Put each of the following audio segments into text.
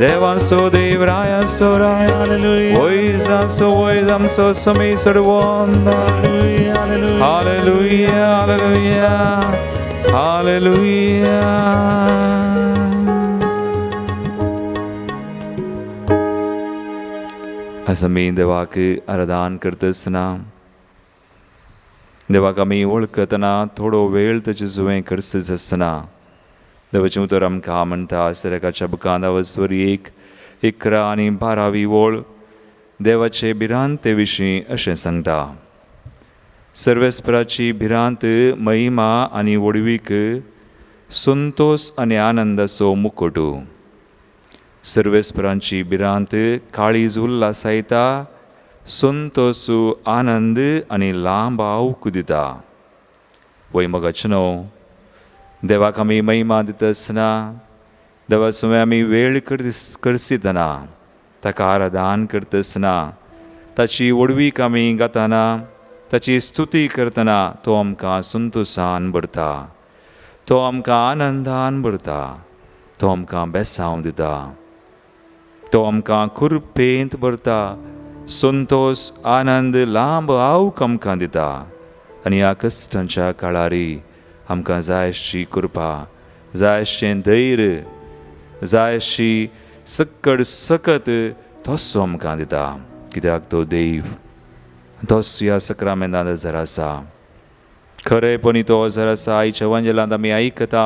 देवांसो देवराया सोराय Hallelujah. ओइजामसो समी सर्वोंदा Hallelujah. Hallelujah, hallelujah, hallelujah. आज आम्ही देवाक आराधन करतना देवाक आम्ही वळखतना थोडो वेळ ताचे जुवें करसीत आसतना देवाचें उतर आमकां म्हणटा सिरकाच्या बुकांत अवस्वरी 1:11 आनी 12वी ओळ देवाचे भिरांते विशीं अशें सांगता. सर्वेस्पराची भिरांत महिमा आनी वडवीक संतोष आनी आनंदाचो मुकुट. सर्वेस्परांची भिरांत काळीज उल्हासायता, संतोष आनंद आनी लांबाव दिता. वैमगाचनो देवाक आमी महिमा दिता आसतना देवा सुवें आमी वेळ करसीतना ताका आराधन करता आसतना ताची वडवीक आमी गातना ताची स्तुती करतना तो आमकां संतोशान भरता, तो आमकां आनंदान भरता, तो आमकां बेसांव दिता, तो आमकां कुरपेंत भरता, संतोष आनंद लांब आवक आमकां दिता. आनी ह्या कश्टांच्या काळारी आमकां जाय आसची कृपा, जाय आसचें धैर्य, जाय आसची सकट सकत तोच आमकां दिता. कित्याक तो देव तोच ह्या सक्रामेंतांत हजर आसा. खरेपणी तो हजर आसा. आयच्या वंजलांत आमी आयकता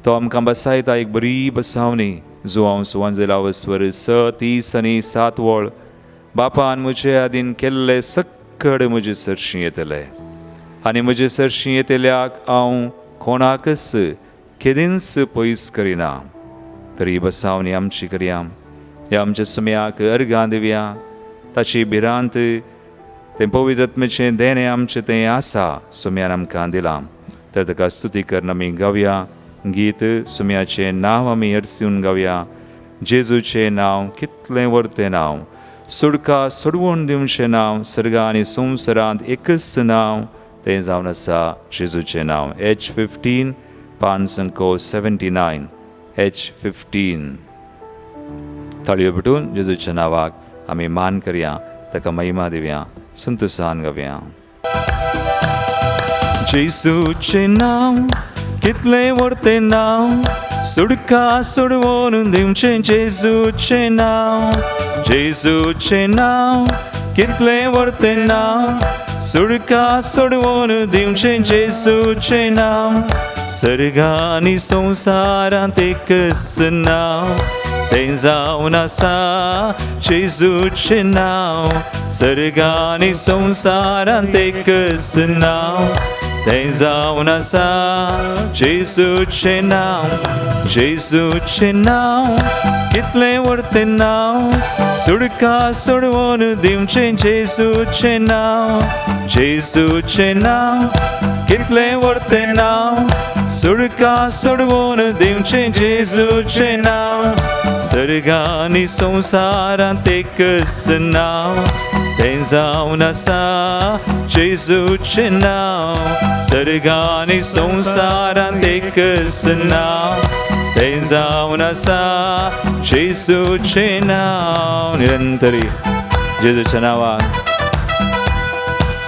तो आमकां बसायता एक बरी बसावणी. जुवांव सुवांजला वस्वर 6:30 बापान म्हजे आदीन केल्ले सक्कड म्हजे सरशी येतले आनी म्हजे सरशी येतल्याक हांव कोणाकच केदींच पयस करिना. तरी बसावणी आमची करया, ह्या आमच्या सुम्याक अर्गां दिवया. ताची भिरांत तें पवित्र आत्मेचें देणें आमचें तें आसा, सुम्यान आमकां दिलां. तर ताका स्तुती करून आमी गावया. गीत सुम्याचें नांव आमी हरसून गावया. जेजूचें नांव कितलें व्हरतें नांव, सुडका सोडवून दिवचें नांव, सर्गा आनी संवसारांत एकच नांव तें जावन आसा जेजूचें नांव. H15 5 79 H15. ताळयो पेटून जेजूच्या नांवाक आमी मान करया, ताका महिमा दिवया, संतोशान गावया. जेजूचें नांव कितलें व्हरतें नांव, सुडका सोडवून दिवचें जेजूचें नांव. जेजूचें नांव कितलें व्हरतें नांव, सुडका सोडवून दिवचें जेजूचें नांव. सर्गा आनी संवसारांत एकच नांव तें जावन आसा जेजूचें नांव. सर्गा आनी संवसारांत एकच नांव तें जावन आसा जेजूचें नांव. जेजूचें नांव कितलें व्हरतें नांव, सुडका सोडवून दिवचें जेजूचें नांव. जेजूचें नांव कितलें व्हरतें नांव, सुडका सोडवून दिवचें जेजूचें नांव. सर्गा आनी संवसारांत एकच नांव तें जावन आसा जेजूचें नांव. सर्गा आनी संवसारांत एकच नांव तें जावन आसा जेजूचें नांव. निरंतरी जेजूच्या नांवान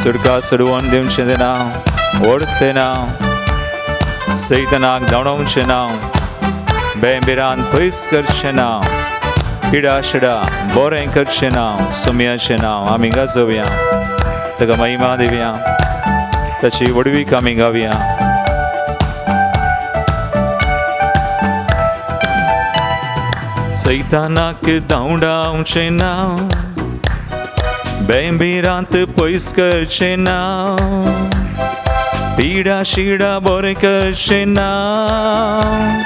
सुडका सोडवून दिवचें तें नांव, व्हरतें नांव, सैतानाक धांवडावचें नांव, बेबिरान पयस करचें नांव, पिडा शिडा बरें करचें नांव, सुम्याचें नांव आमी गाजोवया, ताका महिमा दिवया, ताची वडवीक आमी गावया. सैतानाक धांवडावचें नांव, बेबिरांत पयस करचें नांव, पिडा शिडा बरें करचें नांव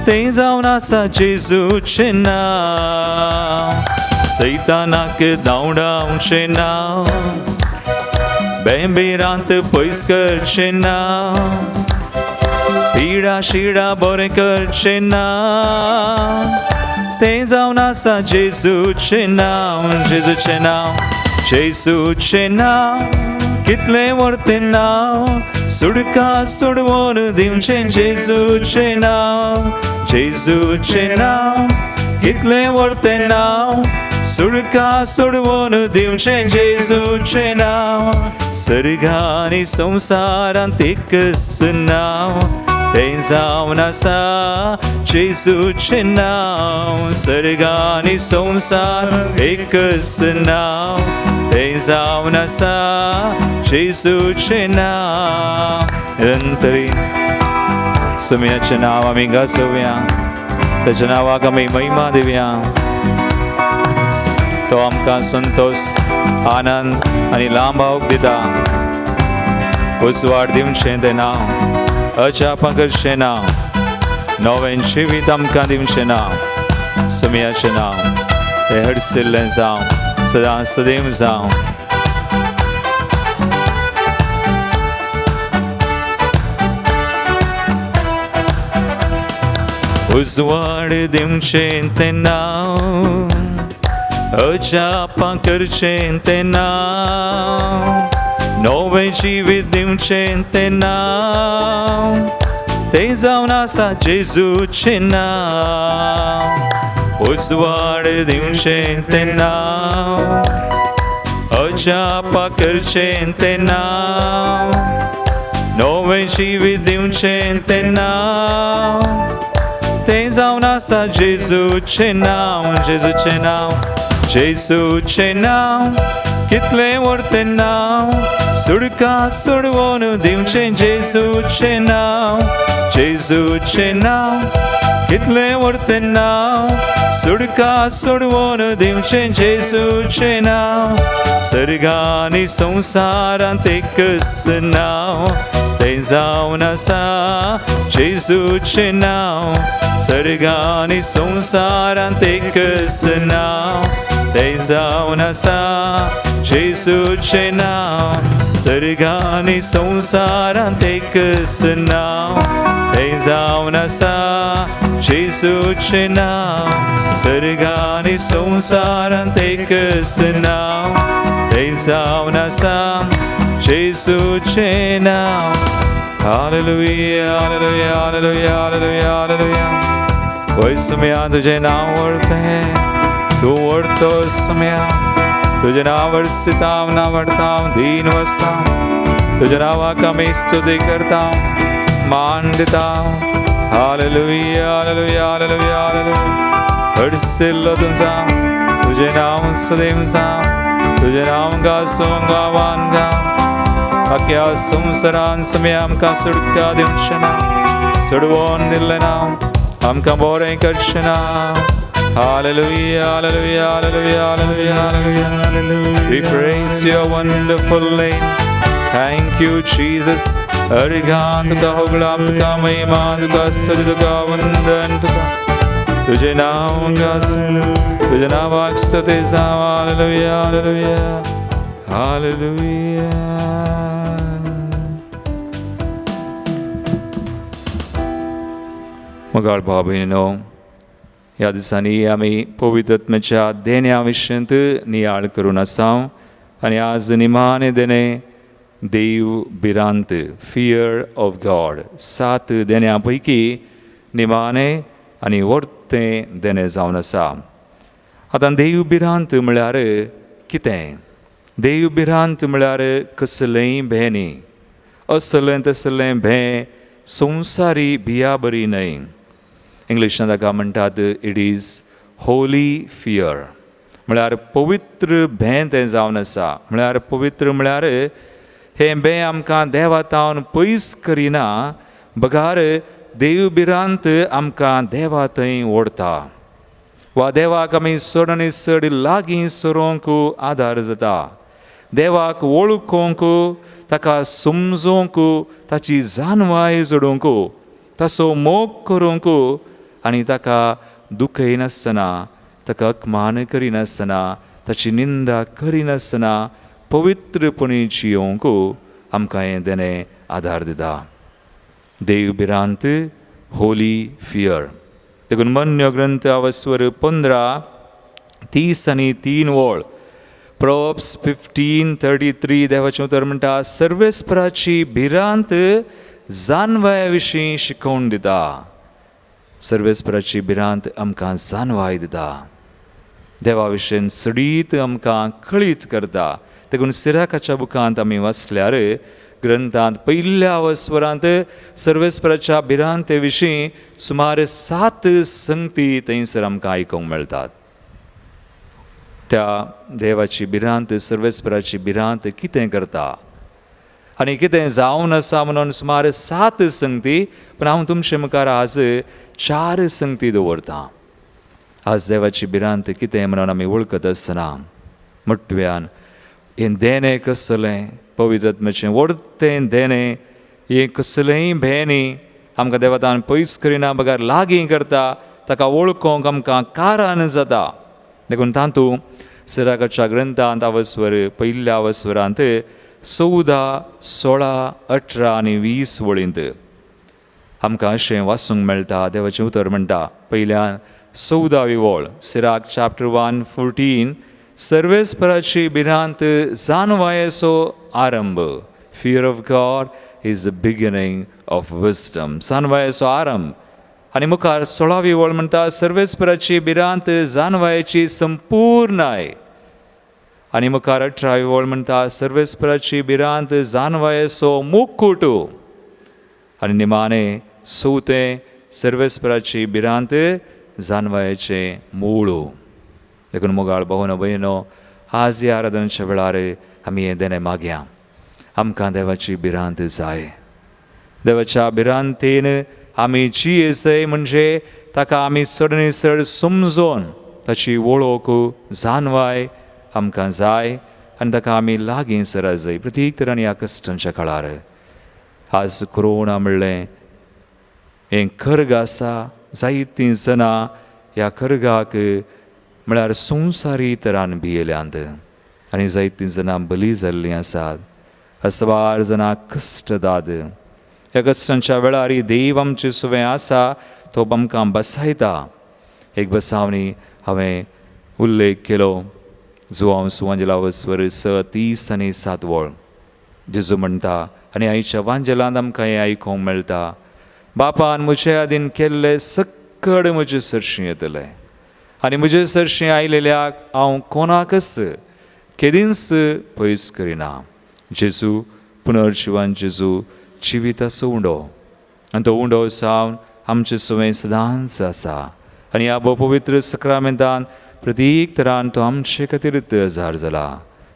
तें जावन आसा जेजूचें नांव. सैतानाक धांवडावचें नांव, बेबिरांत पयस करचें नांव, पिडा शिडा बरें करचें नांव तें जावन आसा जेजूचें नांव. जेजूचें नांव, जेजूचें नांव कितलें व्हरतें नांव, सुडका सोडवून दिवचें जेजूचें नांव. जेजूचें नांव कितले व्हडते नांव सुडका सोडवून दिवचें जेजूचें नांव सर्ग आनी संवसारांत एकच नांव तें जावन आसा जेजूचें नांव सर्ग आनी संवसार एकच नांव तें जावन आसा जेजूचें नांव निरंतरी सुमयाचें नांव आमी गाजोवया ताच्या नांवाक आमी महिमा दिवया तो आमकां संतोष आनंद आनी लांबावक दिता उजवाड दिवचें तें नांव अजापां करचें नांव नवें जिवीत आमकां दिवचें नांव सुमयाचें नांव तें हडसिल्लें जावं सदां सदैव जावं उजवाड दिवचें तें नांव अजापां करचें तें नांव नवें जिवीत दिवचें तें नांव तें जावन आसा जेजूचें नांव उजवाड दिवचें तें नांव अजापां करचें तें नांव नवें जिवीत दिवचें तें नांव तें जावन आसा जेजूचें नांव जेजूचें नांव जेजूचें नांव कितलें व्हडतें नांव सुडका सोडवून दिवचें जेजूचें नांव जेजूचें नांव कितलें व्हडतें नांव सुडका सोडवून दिवचें जेजूचें नांव सर्ग आनी संवसारांत एकच नांव तें जावन आसा जेजूचें नांव सर्ग आनी संवसारांत एकच नांव तें जावन आसा जेजूचें नांव सर्ग आनी संवसारांत एकच नांव तें जावन आसा जेजूचें नांव सर्ग आनी संवसारांत एकच नांव तें जावन आसा जेजूचें नांव hallelujah hallelujah hallelujah hallelujah hallelujah वय सुमया तुजें नांव व्हडपें तूं व्हडतोस सुमया तुजें नांव वर्सितां नावडटां दीन वसां तुज्या नांवाक आमी स्तुती करतां मान दितां हालेलुया हालेलुया हालेलुया हालेलुया हडसिल्लो तूं जावं तुजें नांव सदैव जावं तुजें नांव गाजोवन गांवान गाव आख्या संवसारान सुमया आमकां सुटका दिवचें ना सोडवून दिल्लें नांव आमकां बरें करचें ना Hallelujah, hallelujah, hallelujah, hallelujah, hallelujah. We praise your wonderful name. Thank you, Jesus. Arigan tuka hogla tuka महिमा तुका स्तुति तुका वंदन तुका तुझे नाम गास तुझे नावाक स्तुति जाव हालेलुया हालेलुया हालेलुया मगाळ भाव भयणीनो ह्या दिसांनी आमी पवित्र आत्म्याच्या देण्या विशयंत नियाळ करून आसां आनी आज निमाणे देणें देव भिरांत फियर ऑफ गॉड 7 देण्यां पैकी निमाणें आनी व्हडतें देणें जावन आसा. आतां देव भिरांत म्हळ्यार कितें? देव भिरांत म्हळ्यार कसलेंय भें न्ही, असलें तसलें भें संवसारी भिया बरी न्हय. इंग्लिशांत ताका म्हणटात इट इज होली फियर म्हळ्यार पवित्र भें तें जावन आसा. म्हळ्यार पवित्र म्हळ्यार हें भें आमकां देवातावन पयस करिना, बगार देव भिरांत आमकां देवा थंय ओडता वा देवाक आमी चड आनी चड लागीं सरोंक आदार जाता. देवाक वळखूंक, ताका समजोवंक, ताची जानवाय जोडूंक, ताचो मोग करूंक आनी ताका दुखयनासतना, ताका अपमान करिनासतना, ताची निंदा करिनासतना पवित्रपणी जियोंक आमकां हें देणें आदार दिता. देव भिरांत होली फियर. देखून मन्य ग्रंथ अवस्वर 15:30 आनी 3 वळ Proverbs 15:33 देवाचें उतर म्हणटा सर्वेस्पराची भिरांत जानवया विशीं शिकोवन दिता. सर्वेस्पराची भिरांत आमकां जाणवाय दिता. देवा विशयी सडीत आमकां कळीत करता. देखून सिराकाच्या बुकांत आमी वाचल्यार ग्रंथांत पयल्या वस्वरांत सर्वेस्पराच्या भिरांते विशीं सुमार 7 संगती थंयसर आमकां आयकूंक मेळटात. त्या देवाची भिरांत, सर्वेस्पराची भिरांत कितें करता आनी कितें जावन आसा म्हणून सुमार 7 संगती. पूण हांव तुमचे मुखार आज 4 संगती दवरतां. आज देवाची भिरांत कितें म्हणून आमी वळखत आसतना मुठव्यान हें देणें कसलें, पवित्र आत्म्याचें व्हडतें देणें, हें कसलेंय भेणी आमकां देवतान पयस करिना, बगार लागीं करता, ताका वळखूंक आमकां कारण जाता. देखून तातूंत सिराकाच्या ग्रंथांत आवस्वर पयल्या आवस्वरांत 14, 16, 18 आनी 20 वळींत आमकां अशें वाचूंक मेळटा. देवाचें उतर म्हणटा पयल्यान 14वी वळ, सिराक चॅप्टर 1:14. सर्वेस्पराची भिरांत जाणवायेचो आरंभ. Fear of God is the beginning of wisdom. जाणवायेचो आरंभ. आनी मुखार 16वी वळ म्हणटा सर्वेस्पराची भिरांत जाणवायेची संपूर्णाय. आनी मुखार 18वी वळ म्हणटा सर्वेस्पराची भिरांत जाणवायेचो मुकुट. आनी निमाणें 4थें सर्वेस्पराची भिरांत जाणवायेचें मूळ. देखून मोगाळ भावनो भयणो, आज ह्या आराधनेच्या वेळार आमी हें देणें मागया. आमकां देवाची भिरांत जाय. देवाच्या भिरांतेन आमी जियेसय म्हणजे ताका आमी चड समजोन ताची वळख जाणवाय आमकां जाय आनी ताका आमी लागीं सरा जाय. प्रत्येक तरान ह्या कश्टांच्या काळार आज कोरोना म्हणलें हें कर्ग आसा. जायतीं जाणां ह्या कर्गाक म्हळ्यार संवसारी तरान भियेल्यांत आनी जायतीं जाणां बली जाल्लीं आसात. असवार जाणां कश्ट जातात. ह्या कश्टांच्या वेळार देव आमचें सुवें आसा तो आमकां बसायता. एक बसावणी हांवें उल्लेख केलो जो हांव सुवांजला वस्वर 6:30 आनी 7 वळ. जेजू म्हणटा आनी आयच्या वांजलांत आमकां हें आयकूंक मेळटा, बापान म्हजे आदीन केल्लें सकड म्हजे सरशीं येतलें आनी म्हजे सरशीं आयलेल्याक हांव कोणाकच केदींच पयस करिना. जेजू पुनर्जिवन, जेजू जिविताचो उंडो आनी तो उंडो जावन आमचे सुवें सदांच आसा. आनी ह्या पवित्र सक्रामेंतान प्रत्येक तरान तो आमचे खातीर तयार जाला.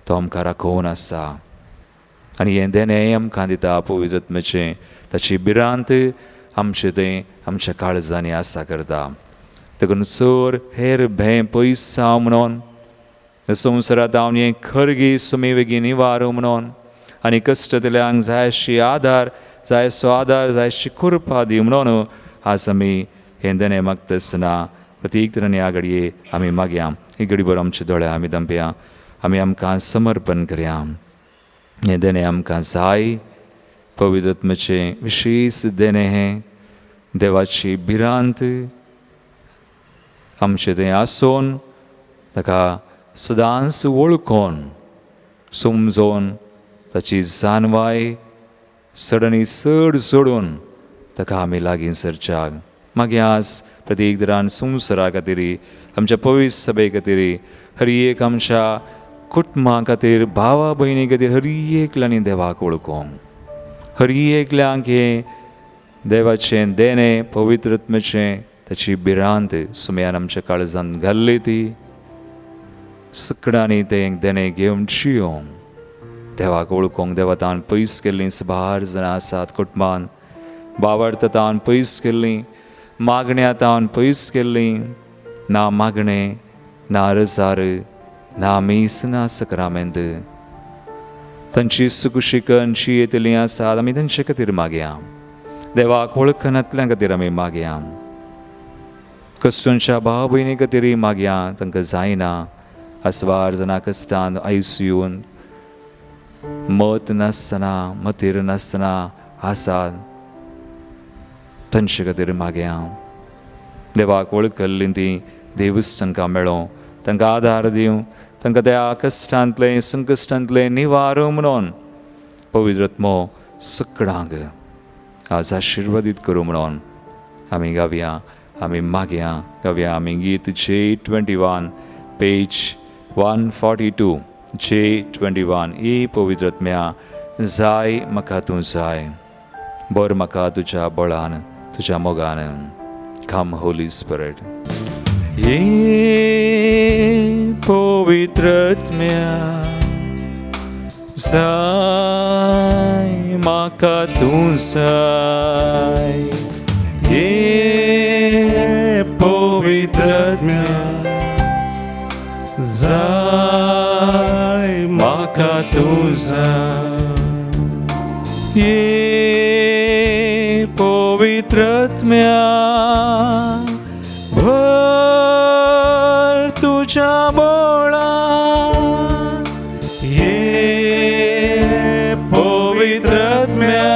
तो आमकां राखोवन आसा आनी हें देणें आमकां दिता पवित्र आत्म्याचें. ताची भिरांत आमचें तें आमच्या काळजांनी आसा करता. देखून चोर हेर भें पयस जावं म्हणून, संवसारांत हांव हें खरगी सुमी बेगीन निवारूं म्हणून आनी कश्टतल्यांक जाय अशी आदार, जायसो आदार, जाय अशी कृपा दी म्हणून आज आमी हें देणें मागता आसतना प्रत्येक तरान ह्या घडये आमी मागया. ही घडीभर आमचे दोळे आमी धांपया, आमी आमकां समर्पण करया. हें देणें आमकां जाय. पवित्र आत्म्याचें विशेश देणें हें देवाची भिरांत आमचें तें आसून ताका सदांच वळखून समजोन ताची जाणवाय चड सोडून ताका आमी लागीं सरच्याक मागया. आज प्रत्येक तरान संवसारा खातीर, आमच्या पवित्र सभे खातीर, हर एक आमच्या कुटुंबा खातीर, भावा भयणी खातीर हर एकल्यांनी देवाक वळखूंक, हर एकल्यांक हें देवाचें देणें पवित्र आत्म्याचें ताची भिरांत सुमयान आमच्या काळजांत घाल्ली ती सकडांनी तें देणें घेवन जियोंक, देवाक वळखूंक. देवातान पयस केल्लीं सुमार जाणां आसात कुटुंबान, भावार्थतान पयस केल्लीं, मागण्यातान पयस केल्लीं, ना मागणें, ना रजार, ना मीस, ना सक्रामेंत, तांची सुखशिकन येतलीं आसात. आमी तांचे खातीर मागया. देवाक वळखनातल्या खातीर आमी मागया. कश्टांच्या भाव भयणी खातीर मागया, तांकां जायना. आसवार जाणां कश्टांत ICUन मत नासतना, मतीर नासतना आसात, तांचे खातीर मागया. देवाक वळखल्लीं तीं देवूच तांकां मेळो, तांकां आदार दिवं, तांकां त्या कश्टांतलें संकश्टांतलें निवारूं म्हणून पवित्र आत्मो सकडांक आज आशिर्वादीत करूं म्हणून आमी गावया. आमी मागया. गावया आमी गीत J21 पेज 142. J21. ए पवित्र आत्म्या जाय म्हाका तूं जाय, बर म्हाका तुज्या बळान तुज्या मोगान. कम होली स्पिरिट. ये पवित्र आत्म्या जाय म्हाका तूं जाय. ये पवित्र आत्म्या जाय म्हाका तूं जाय. ये पवित्र आत्म्या भर तुझ्या बळान. ये पवित्र आत्म्या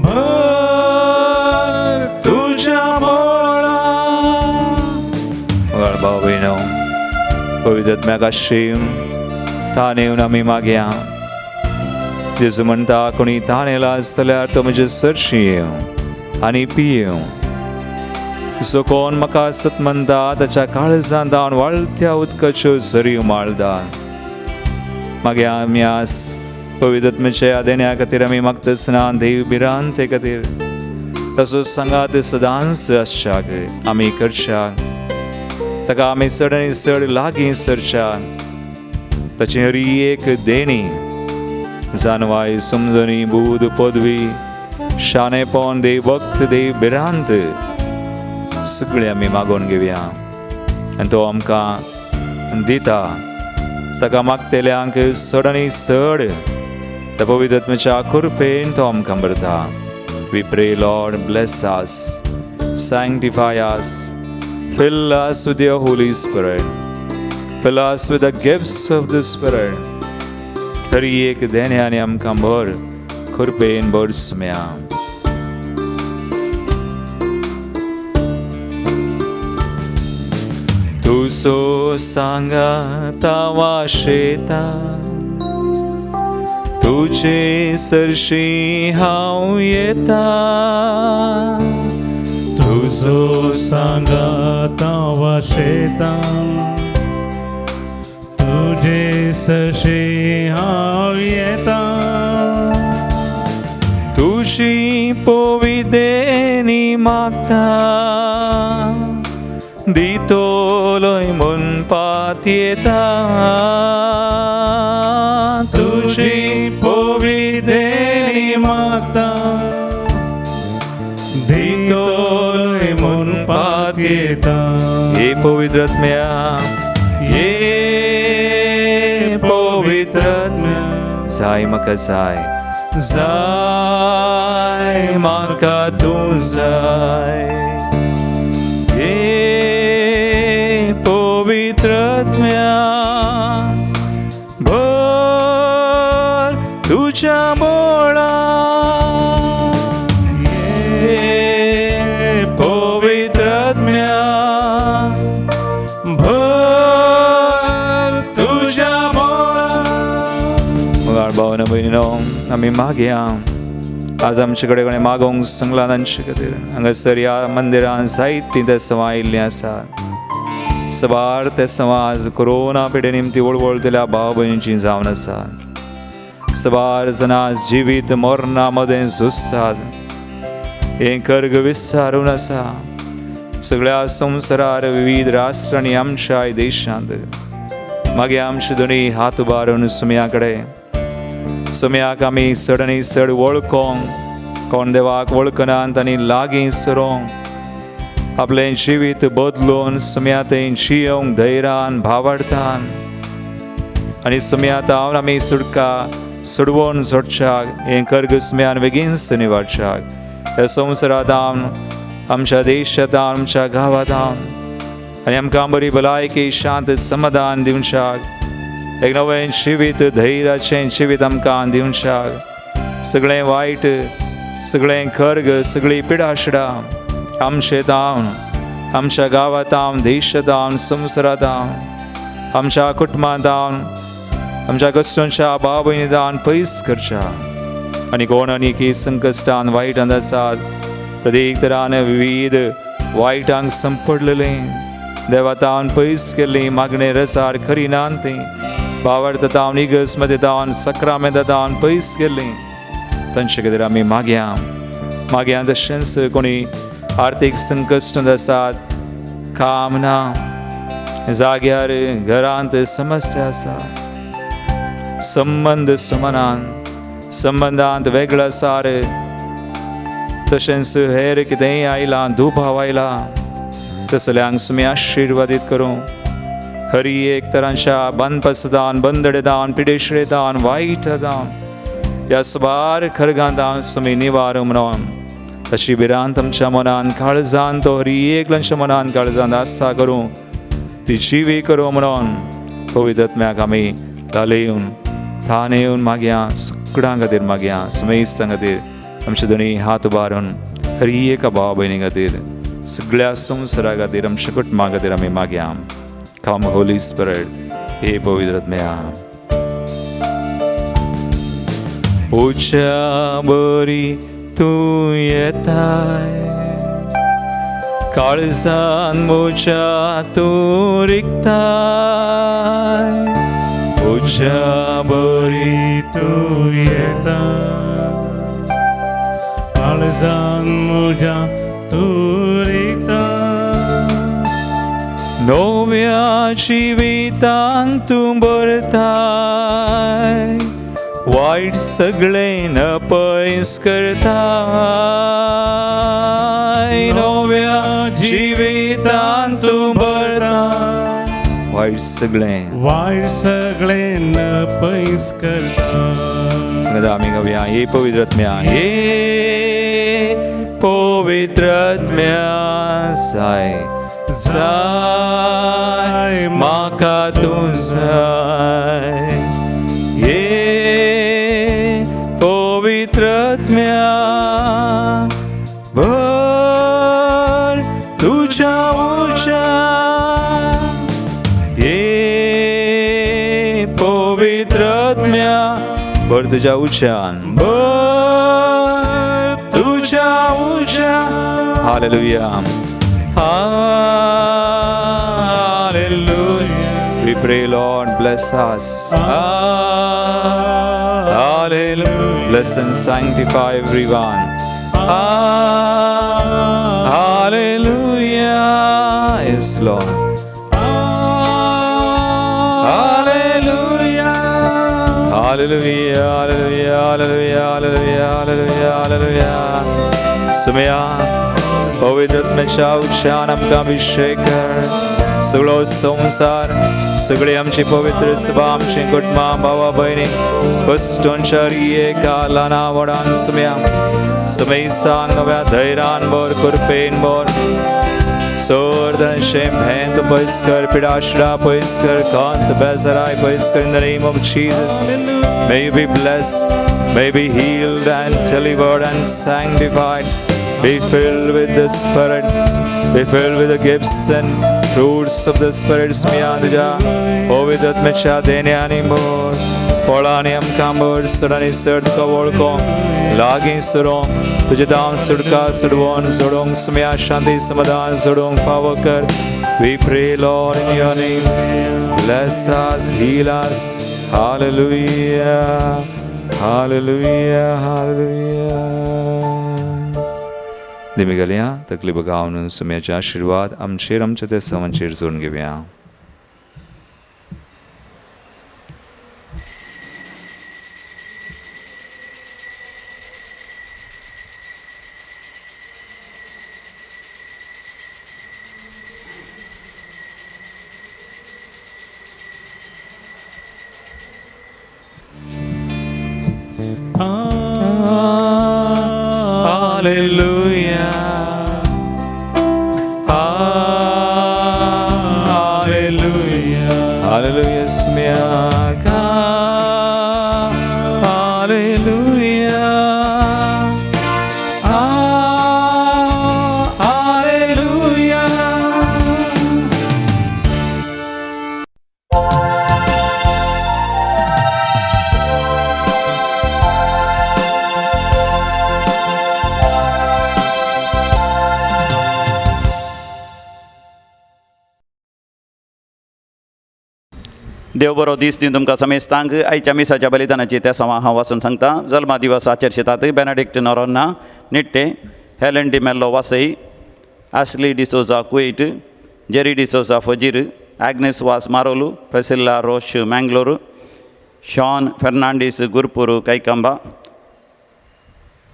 भर तुझ्या बळान. भाव बहिणो, पवित्र आत्म्याक आशीम ताण येवन आमी मागया. जेजू म्हणटा, कोणी ताण येयला जाल्यार तो म्हजे सरशी येवं आनी पियेवं. जो कोण म्हाका सत म्हणटा ताच्या काळजांत हांव वाळत्या उदकाच्यो झरयो माळटा. मागया आमी आस पवित्र आत्म्याच्या देण्या खातीर आमी मागतना देव भिरांते खातीर ताचो सांगात सदांच आसच्याक आमी करच्याक. ताका आमी चड आनी चड लागीं सरच्याक. ताची हरी एक देणी जानवाय समजणी बूद पदवी शाणेपण देव भक्त देव भिरांत सगळे आमी मागून घेवया. आनी तो आमकां दिता. ताका मागतेल्यांक चड आनी चड त्या पवित्र आत्म्याच्या कृपेन तो आमकां भरता. वी प्रे Lord, bless us, sanctify us, fill us with your Holy Spirit, fill us with the gifts of the Spirit. Hari एक देण्याने आमकां भर कृपेन बरसम्या. तुजो सांगात हांव आशेता, तुजे सरशी हांव येता. तुजो सांगात हांव आशेता, तुजे सरशी हांव येता. तुजी पविदेनी मागता, दितोलोय म्हणपात येता. तुजी पविदेनी मागता, दितोलोय म्हणपात येता. हे पवित्र आत्म्या, हे पवित्र आत्म्या जाय म्हाका जाय, जाय म्हाका तूं जाय. हे पवित्र आत्म्या भर तुज्या बळान. हे पवित्र आत्म्या भर तुज्या बळान. भावना भयणीनो, आमी मागया. आज आमचे कडेन कोणें मागोंक सांगलां तांचे खातीर हांगासर ह्या मंदिरांत जायतीं तेसां आयिल्लीं आसात. सवार तेसां आज कोरोना पिडे निमती वळवळतल्या भाव भयणींचीं जावन आसात. सवार जाणां आज जिवीत मरणा मदें झुजतात. हें कर्ग विस्तारून आसा सगळ्या संवसारार, विविध राष्ट्रांनी आमच्या देशांत. मागीर आमचे दोनी हात उबारून सुम्या कडेन, सुम्याक आमी चड आनी चड वळखोंक, कोण देवाक वळखनात आनी लागीं सरोंक, आपलें जिवीत बदलून सुम्या थंय जियोंक धैर्यान भावार्थान आनी सुम्या तावन आमी सुटका सोडवून जोडच्याक. हें कर्ग सुम्यान बेगीनच निवाडच्याक. ह्या संवसारांत आमच्या देशांत, आमच्या गांवांत आनी आमकां बरी भलायकी, शांत, समाधान दिवच्याक. एक नवें जिवीत, धैर्याचें जिवीत आमकां दिवच्याक. सगळें वायट, सगळें कर्ग, सगळी पिडाशिडा आमचे तावन, आमच्या गांवांत तावन, देशांत तावन, संवसारांत तावन, आमच्या कुटुंबांत तावन, आमच्या कश्टांच्या भाव भयणी तावन पयस करच्या. आनी कोण आनी की संकश्टान वायटांत आसात प्रत्येक तराने विविध वाईटांक संपडलेले देवा तावन पयस केल्ली मागणे रसार खरी नांती बावडता तावन इगस मध्ये तावन सक्रामेंत तावन पयस केल्ली तांचे खातीर आमी मागया तशेंच कोणी आर्थीक संकश्ट आसात काम ना जाग्यार घरांत समस्या आसा संबंधांत वेगळो आसा तशेंच हेर कितेंय आयलां दुबाव आयला तसल्यांक तुमी आशिर्वादीत करूं हरी एक तरांच्या बंदपसदान बंदडेदान पिडेश्रेदान वायटदान ह्या सुबार खरगांदान तुमी निवारो म्हणून तशी भिरांत आमच्या मनान काळजान तो हरी एकल्यांच्या मनान काळजान आसा करूं ती जिवी करूं म्हणून पवित्र आत्म्याक आमी लालयून थाने येवन मागया सुकडां खातीर मागया समेस्तां खातीर आमचे दोनी हात उबारून हरी एका भाव भयणी खातीर सगळ्या संवसारा खातीर आमच्या कुटुंबा खातीर आमी मागया Come Holy Spirit, हे पवित्र आत्म्या उच्या बरी तूं येताय काळजान म्हज्या तूं रिगताय उच्या बरी तूं येता काळजान म्हज्या तूं रिगता नव्या जिवितांत तूं भरताय वायट सगळें नपयस करताय नव्या जिवितांत तूं भरताय वायट सगळें नपयस करता सांगता आमी गावया हे पवित्र आत्म्या हे पवित्र आत्म्या जाय जाय म्हाका तूं जाय ये पवित्र आत्म्या भर तुज्या उज्यान ये पवित्र आत्म्या भर तुज्या उज्यान भर तुज्या उज्यान hallelujah Hallelujah. We pray, Lord, bless us. Hallelujah. Bless and sanctify everyone. Hallelujah. Yes, Lord. Hallelujah. Hallelujah. Hallelujah. Hallelujah. Hallelujah. Hallelujah. Hallelujah. Sumaya. पवित्र आत्म्याच्या उच्चान आमकां अभिषेक कर सगळो संसार सगळी आमची पवित्र सभा आमची कुटुंबां भावा भयणी कश्टांच्या एका ल्हाना व्हडान समेस्तांक नव्या धैर्यान भर कृपेन भर सर्दांचें भेंत पयस कर पिडाशरा पयस कर कांत बेजाराय पयस कर in the name of Jesus. May you be blessed, may you be healed and delivered and sanctified. Be filled with the Spirit. Be filled with the gifts and fruits of the Spirit. Smiyandja, पवित्र आत्म्याच्या देण्यानी भर फळांनी आमकां भर सदांनी सर्त कवळको लागीं सरोंक तुजें दाम सुडका सुडवून जोडूंक स्मया शांती समाधान जोडूंक फावो कर. We pray, Lord, in your name. Bless us, heal us. Hallelujah. Hallelujah. Hallelujah. दिमिगल्या तकली बगावन सुम्याचे आशीर्वाद आमचेर आमच्या ते सवांचेर जोडून घेवया. Hallelujah. Hallelujah. Hallelujah. Smiyaka. Hallelujah. Hallelujah. देव बरो दीस दिवन तुमकां समेस्तांक आयच्या मिसाच्या बलिदानाची त्या सवा हांव वाचून सांगता. जल्मा दिवस आचरशितात Benedict Noronha Nitte, Helen D'Mello Vasai, Ashley D'Souza Kuwait, Jerry D'Souza Fajir, Agnes Vas Marolu, Priscilla Roche Mangalore, Shaun Fernandes Gurpur Kaikamba,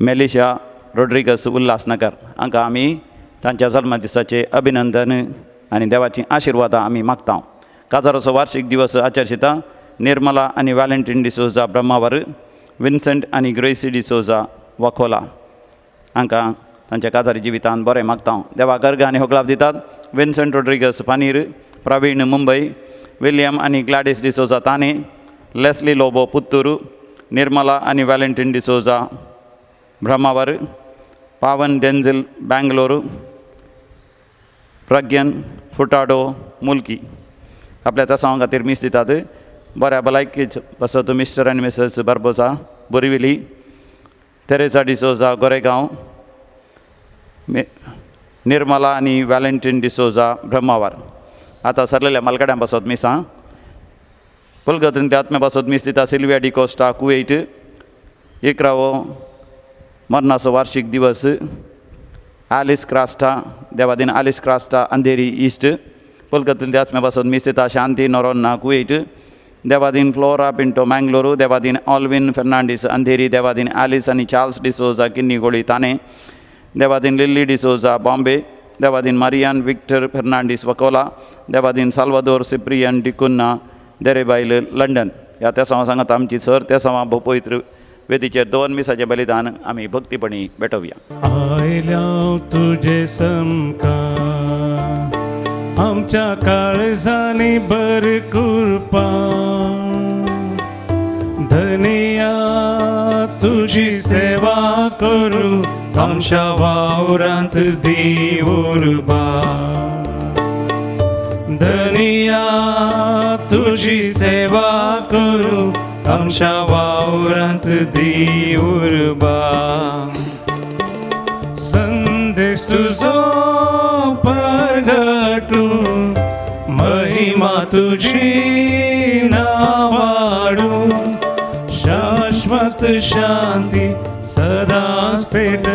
Melisha Rodrigues Ulhasnagar हांकां आमी तांच्या जल्मा दिसाचे अभिनंदन आनी देवाची आशिर्वादां आमी मागता. काजाराचो वार्षिक दिवस आचरशिता निर्मला आनी वॅलेंटीन डिसोजा ब्रह्मावर, विन्संट आनी ग्रेसी डिसोजा वाकोला हांकां तांच्या काजारी जिवितांत बरें मागता. देवाक अर्घ आनी होगलाप दितात. विन्संट रोड्रिगस पानीर, प्रवीण मुंबय, विलियम आनी ग्लॅडिस डिसोजा ताने, लेस्ली लोबो पुत्तूर, निर्मला आनी वॅलेंटीन डिसोजा ब्रह्मावर, पावन डेंझिल बँगलोर, प्रज्ञन फुटाडो मुल्की आपल्या त्या सवां खातीर मीस दितात. बऱ्या भलायकेच बसत मिस्टर आनी Mrs Barbosa बोरिविली, Theresa D'Souza Goregaon, Nirmala आनी वॅलेंटीन डिसोजा ब्रह्मावार. आतां सरलेल्या मालगाड्यां बसत मिसां पुलगतून त्या आत्म्या बसत मीस दिता. सिल्विया डिकोस्टा कुवेट, इकरावो मरणाचो वार्षिक दिवस. आलिस क्रास्टा देवादीन आलिस क्रास्टा अंधेरी ईस्ट पुलगतून त्या आत्म्या बसत मीस दिता. शांती नोरोन्ना कुवेट, देवादीन फ्लोरा पिंटो मँगलोर, देवादीन ऑल्विन फेर्नांडीस अंधेरी, देवादीन आलिस आनी चार्ल्स डिसोजा किन्नीगोळी ताने, देवादीन लिल्ली डिसोजा बॉम्बे, देवादीन मारियान विक्टर फेर्नांडीस वकोला, देवादीन Salvador Cyprian D'Cunha Derebail London. ह्या त्या सवां सांगात आमची सर त्या सवां पवित्र वेदीचेर 2 मिसाचें बलिदान आमी भक्तीपणी भेटोवया. आयल्या तुझे समकार आमच्या काळजानी बर कृपा, धनिया तुझी सेवा करू आमच्या वावरांत दिवुरबा. धनिया तुझी सेवा करू आमच्या वावरांत दिवुरबा. संदेश तुझो परगटू महिमा तुझी नावाडू, शाश्वत शांती सदाच पेट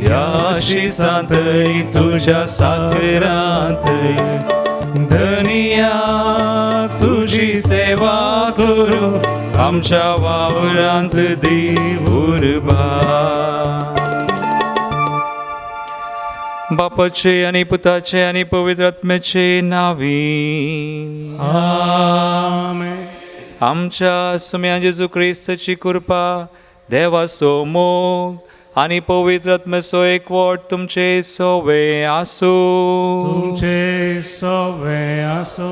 या शिसांतय तुझ्या सागरांतय. धनिया तुझी सेवा करू आमच्या वावरांत दिवुरबा. बापाचे आनी पुताचे आनी पवित्र आत्म्याचे नावी. आमेन. आमच्या सुम्या जेजू क्रिस्ताची कृपा, देवाचो मोग आनी पवित्र आत्म्याचो एकवट तुमचे सोवे आसो. तुमचे सोवे आसो.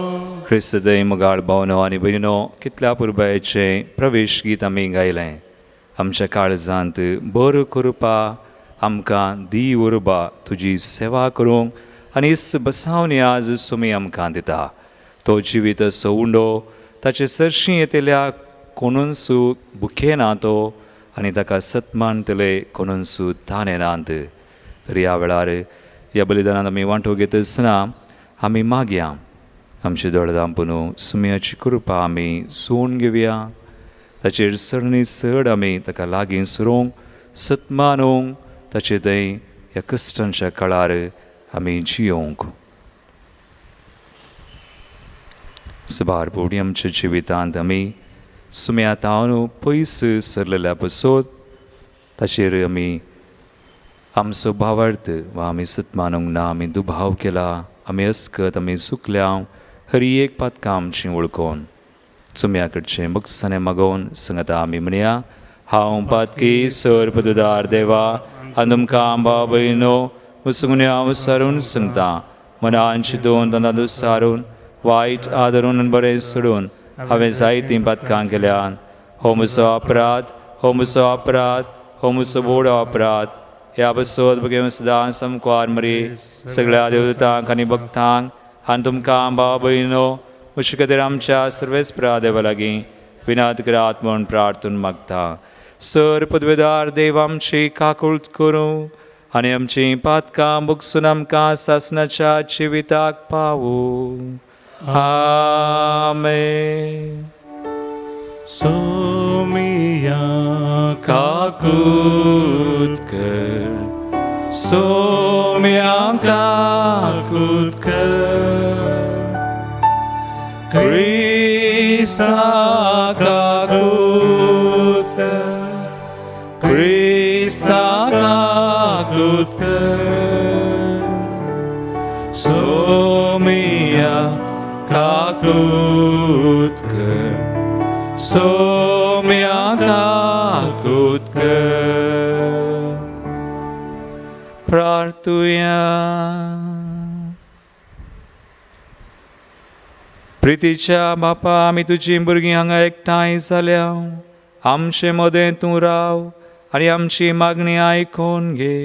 ख्रिस्त दय मुगाळ भावनो आनी भयणीनो, कितल्या पुरबायेचे प्रवेश गीत आमी गायलें. आमच्या काळजांत बर कृपा आमकां दी उर्बा तुजी सेवा करूंक आनी बसावनी आज सुमी आमकां दिता. तो जिवीत असो उंडो ताचे सरशी येतेल्या कोणूनसू बुखे ना तो आनी ताका सत्मान तेले कोणूनसू ताणे नांत. तर ह्या वेळार ह्या बलिदानांत आमी वांटो घेत आसतना आमी मागया आमचे दोळदांपुनू सुमयाची कृपा आमी सोन घेवया. ताचेर सरणी चड आमी ताका लागीं सरोंक सत्मानोवंक ताचे थंय ह्या कश्टांच्या काळार आमी जियोंक. सबार बोडी आमच्या जिवितांत आमी सुम्या तावन पयस सरलेल्या पसोत ताचेर आमी आमचो भावार्थ वा आमी सत्मानोवंक ना. आमी दुभाव केला, आमी अस्कत, आमी चुकल्या. हरी एक पातकां आमची वळखोन सुम्या कडचें बक्षाने मागोवन सांगता आमी म्हणया. हांव पातकी सर पदुदार देवा आनी तुमकां भाव भयणो उसुगण्या विसारून सांगता. मनान चिंतून तोंडांत विसारून वायट आदरून आनी बरें सोडून हांवें जायतीं पातकां केल्यान हो म्हजो अपराध, हो म्हजो अपराध, हो म्हजो व्हड अपराध. ह्या बसोत बगे सदां समकार मरी सगळ्या देवतांक आनी भक्तांक आनी तुमकां भाव भयणो अशे खातीर आमच्या सर्वेस्परा देवा लागीं विनात करात म्हूण प्रार्थून मागता. सर पदवेदार देव आमची काकूळट करूं आनी आमची पातकां बुगसून आमकां सासणाच्या जिविताक पावूं. Amen. Somia Kakutkar, Somyam Kakutkar, Krista Kakutkar, Krista Kakutkar, Somya Kakutkar, Somya Kakutkar. प्रार्थूया. प्रितीच्या बापा, आमी तुजी भुरगीं हांगा एकठांय जाल्या. आमचे मदें तूं राव आनी आमची मागणी आयकून घे.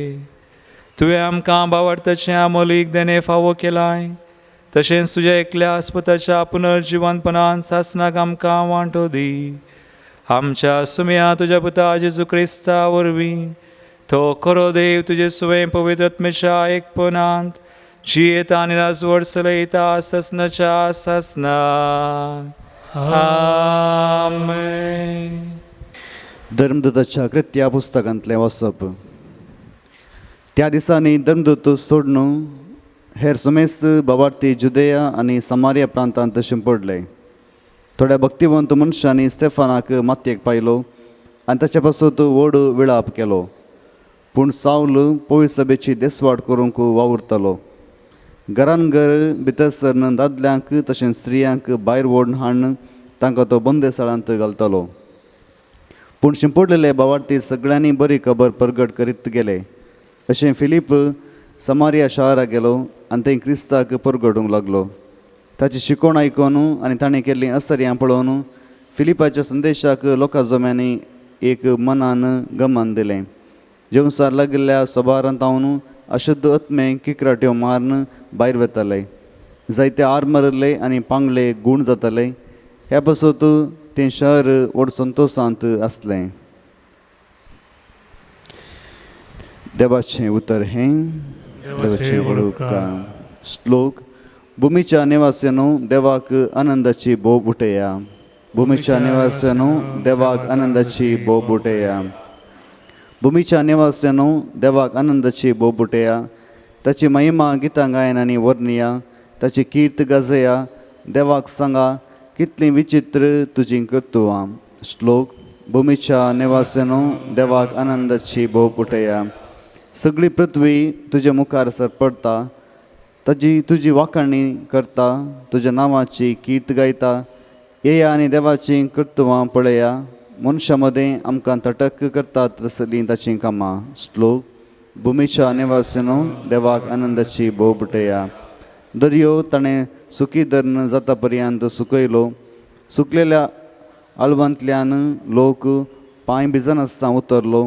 तुवें आमकां भावार्थाचें आमोलीक देणे फावो केलाय, तशेंच तुज्या एकल्या आस्पताच्या पुनर्जिवंतपणान सासणाक आमकां वांटो दी. आमच्या सुम्या तुज्या पुता जेजू क्रिस्ता वरवीं तो खरो देव तुजे सुवें पवित्र आत्मेच्या एकपणांत जियेता आनी राजवट चलयता ससनाच्या ससना. आमेन. धर्मदूताच्या कृत्या पुस्तकांतलें वचप. त्या दिसांनी धर्मदूत सोडून हेर समेस्त भावार्थी जुदेया आनी समारिया प्रांतांत शिंपडले. थोड्या भक्तिवंत मनशांनी स्तेफानाक मातयेक पायलो आनी ताचे पासून व्हड विळाप केलो. पूण साऊल पवित्र सभेची देसवाड करूंक वावुरतालो. घरान घर भितर सरन दादल्यांक तशेंच स्त्रियांक भायर ओडून हाडून तांकां तो बंदेसाळांत घालतालो. पूण शिंपडलेले भावार्थी सगळ्यांनी बरी खबर परगट करीत गेले. अशें फिलीप समारिया शाराक गेलो आनी थंय क्रिस्ताक परगटूंक लागलो. ताची शिकवण आयकून आनी ताणें केल्लीं आश्चर्यां पळोवन फिलिपाच्या संदेशाक लोकां जम्यांनी एक मनान गमान दिलें. जेवसार लागिल्ल्या सभारांतावन अशुद्ध आत्मे किकराट्यो मारून भायर वताले. जायते आर मारले आनी पांगले गूण जाताले. ह्या पासून तें शहर व्हड संतोशांत आसलें. देवाचें उतर हें. देवाचें व्हड उपकार. श्लोक. भुमीच्या निवास्यानो देवाक आनंदाची बोब उठया. भुमीच्या निवास्यानो देवाक आनंदाची बोब उठया. भुमीच्या निवास्यानो देवाक आनंदाची बोब उठया. ताची महिमा गितां गायन आनी वर्णया. ताची कीर्त गाजया. देवाक सांगा कितलीं विचित्र तुजीं कर्तुवां. श्लोक. भुमीच्या निवास्यानो देवाक आनंदाची बोब उठया. सगळी पृथ्वी तुज्या मुखार सरपडटा. तुजी वाखाणणी करता. तुज्या नांवाची कीर्त गायता. येया आनी देवाचीं कर्तुवां पळया. मनशा मदें आमकां तटक करतात तसलीं ताचीं कामां. श्लोक. भुमीच्या निवास्यानो देवाक आनंदाची बोब उठया. दर्यो ताणें सुकी धरण जाता पर्यंत सुकयलो. सुकलेल्या आळवांतल्यान लोक पांय भिजनासतना उतरलो.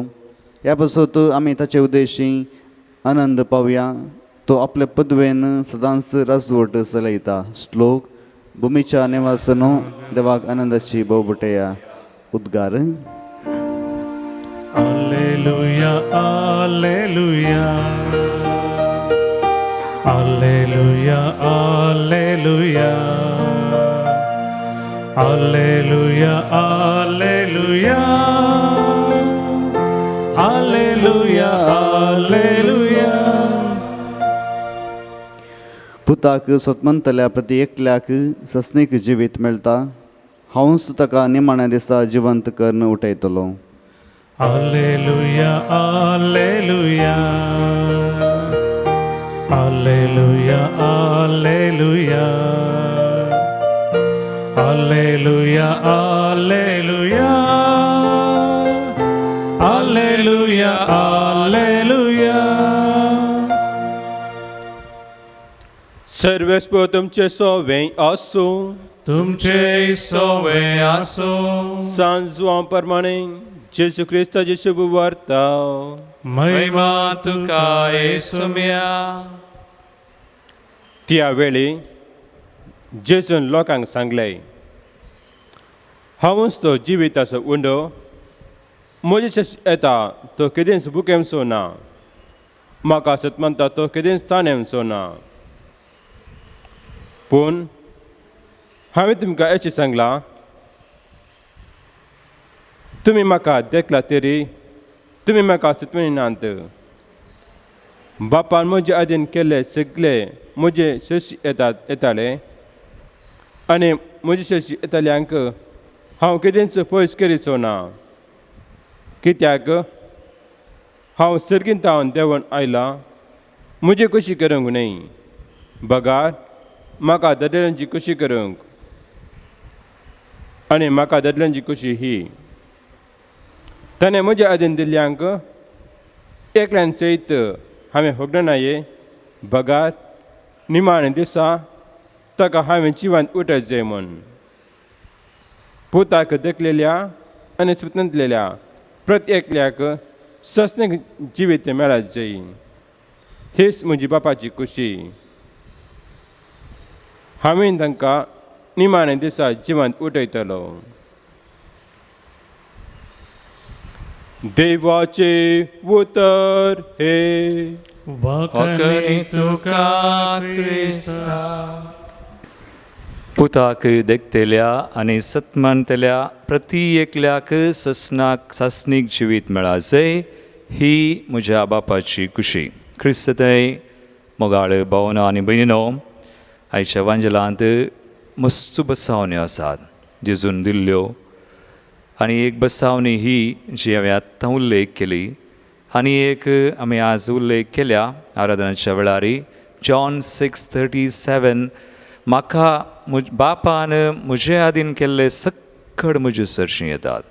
ह्या पासून आमी ताचे उद्देशीं आनंद पावया. तो आपल्या पदवेन सदांच राजवट चलयता. श्लोक. भुमीच्या निवासानो देवाक आनंदाची बोब उठया. उद्गार. Alleluia, Alleluia, Alleluia, Alleluia, Alleluia, Alleluia, Alleluia, Alleluia. पुताक सतमंतल्या प्रती एकल्याक सस्नीक जिवीत मेळटा. हांवूच ताका निमाण्या दिसा जिवंत करून उठयतलो. Alleluia, Alleluia, Alleluia, Alleluia, Alleluia, Alleluia, Alleluia, Alleluia. सर्वेस्पर तुमचे सोवें आसूं. तुमचे सोवे आसो. सांजवां प्रमाणे जेजू क्रिस्ताची शुभ वार्ता. महिमा तुका येसुम्या. त्या वेळी जेजून लोकांक सांगले, हांवूच तो जिविताचो उंडो. म्हजे येता तो केदेंच बुकेमचो ना. म्हाका सत म्हणटा तो केदेंच ताणेमचो ना. पूण हांवें तुमकां अशें सांगलां, तुमी म्हाका देखला तरी तुमी म्हाका सुचविनात. बापान म्हजे आदीन केल्ले सगळे म्हजे शशी येताले, आनी म्हजे शशी येताल्यांक हांव केदेंच पयस करीचो ना, कित्याक हांव सर्गींतावन देंवून आयलां म्हजी कशी करूंक न्हय, बगार म्हाका दडल्यांची कशी करूंक. आनी म्हाका दडल्यांची कशी ही, ताणें म्हज्या आदीन दिल्ल्यांक एकल्यान सयत हांवें होगडनाये, बगार निमाणे दिसा ताका हांवें जिवंत उठत जाय म्हूण. पुताक देखलेल्या आनी स्वतंत्रलेल्या प्रत्येकल्याक सस्नेक जिवीत मेळत जाय. हीच म्हजी बापाची खुशी. हांवें तांकां निमाणे दिसा जिवंत उठयतलो. देवाचे उतर हे वखणी तुका क्रिस्ता. पुताक देखतेल्या आनी सत्मानतेल्या प्रती एकल्याक सस्नीक जिवीत मेळा जाय, ही म्हज्या बापाची खुशी. क्रिस्तय मोगाळ भावना आनी भयणीनो, आयच्या वांजलांत मस्त बसावण्यो आसात जेजून दिल्ल्यो. आनी एक बसावणी ही जी हांवें आत्तां उल्लेख केली, आनी एक आमी आज उल्लेख केल्या आराधनाच्या वेळारी, जॉन 6:37. म्हाका बापान म्हजे आदीन केल्ले सक्कड म्हजे सरशीं येतात,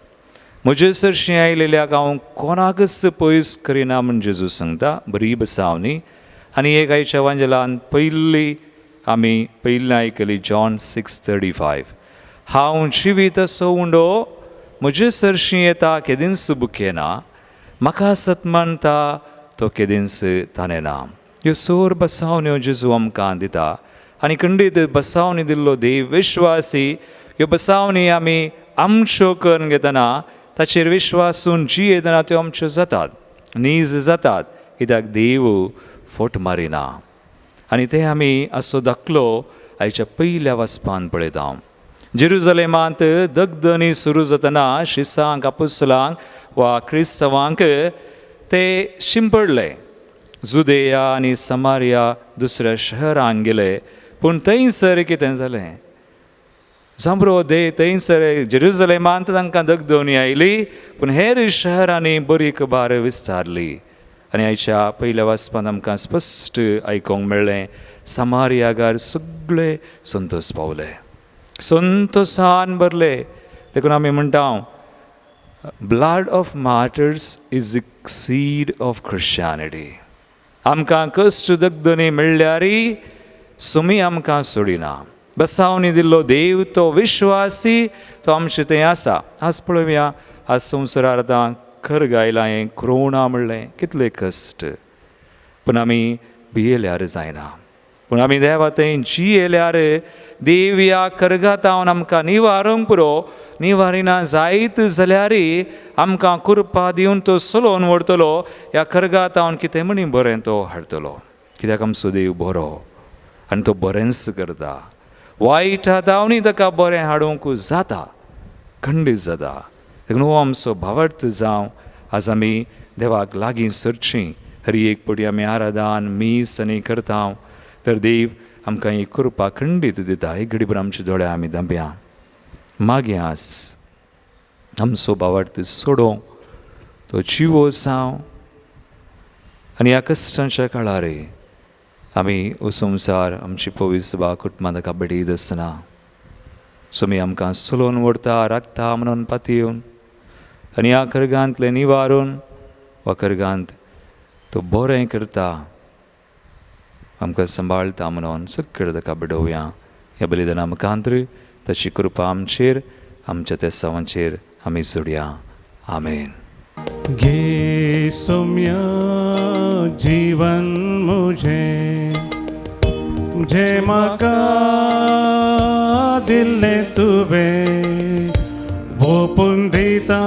म्हजे सरशीं आयलेल्याक हांव कोणाकच पयस करिना म्हूण जेजू सांगता. बरी बसावणी. आनी एक आयच्या वांजलांत आमी पयलीं आयकली जॉन 6:35. हांव जिवीत असो उंडो, म्हजे सरशीं येता केदींच बुकेना, म्हाका सतमानता तो केदींच ताणेना. ह्यो सोर बसावण्यो जेजू आमकां दिता. आनी खंडीत बसावणी दिल्लो देव विश्वासी. ह्यो बसावणी आमी आमच्यो करून घेतना ताचेर विश्वासून जी येतना त्यो आमच्यो जातात, नीज जातात, कित्याक देव फोट मारिना. आनी ते आमी असो दाखलो आयच्या पयल्या वचपान पळयता. जेरुजलेमांत दगदणी सुरू जातना शिसांक, आपोस्तलांक वा क्रिस्तवांक ते शिंपडले. जुदेया आनी समारिया दुसऱ्या शहरांक गेले. पूण थंयसर कितें जालें? जांबरो थंयसर जेरुजलेमांत तांकां दगदणी आयली, पूण हेर शहरांनी बरी खबर विस्तारली. आनी आयच्या पयल्या वाचपान आमकां स्पश्ट आयकोंक मेळ्ळें, समारियागार सगळे संतोश पावले, संतोशान भरले. देखून आमी म्हणटा, blood of martyrs is the seed of Christianity. आमकां कश्ट दगदणी मेळ्ळ्यारी सुमी आमकां सोडिना. बसावणी दिल्लो देव तो विश्वासी, तो आमचे थंय आसा. आज पळोवया, आज संवसारार आतां खर गायलां, कोरोना म्हणलें, कितले कश्ट. पूण आमी भियेल्यार जायना. पूण आमी देवा थंय जी येयल्यार देव ह्या करगातावन आमकां निवारूंक पुरो. निवारिना जायत जाल्यारय आमकां कृपा दिवन तो चलोवन व्हरतलो. ह्या करगातावन कितें म्हणी बरें तो हाडटलो. कित्याक आमचो देव बरो आनी तो बरेंच करता. वायट हातावनी ताका बरें हाडूंक जाता, खंडीत जाता. देखून हो आमचो भावार्थ जावं. आज आमी देवाक लागीं सरचीं. हरी एक पटी आमी आराधन मीस आनी करता, तर देव आमकां ही कृपा खंडीत दिता. एक घडीभर आमच्या दोळ्या आमी धांपया, मागयास आमचो भावार्थ सोडो, तो जिवो जावं. आनी ह्या कश्टांच्या काळार आमी हो संवसार आमची पवित्र सभा कुटुंबां ताका बेडीत आसना. सुमी आमकां चलोवन व्हरता, राखता म्हणून पातयेवन, आनी ह्या करगांतले निवारून वा करगांत तो बरें करता, आमकां सांबाळटा म्हणून सगळे ताका बडोवया. ह्या बलिदाना मुखांतर ताची कृपा आमचेर, आमच्या त्या सवांचेर आमी सोडया. आमेन. घे सौम्या जीवन मुझे म्हाका दिल्ले तुवें, वो पुंडिता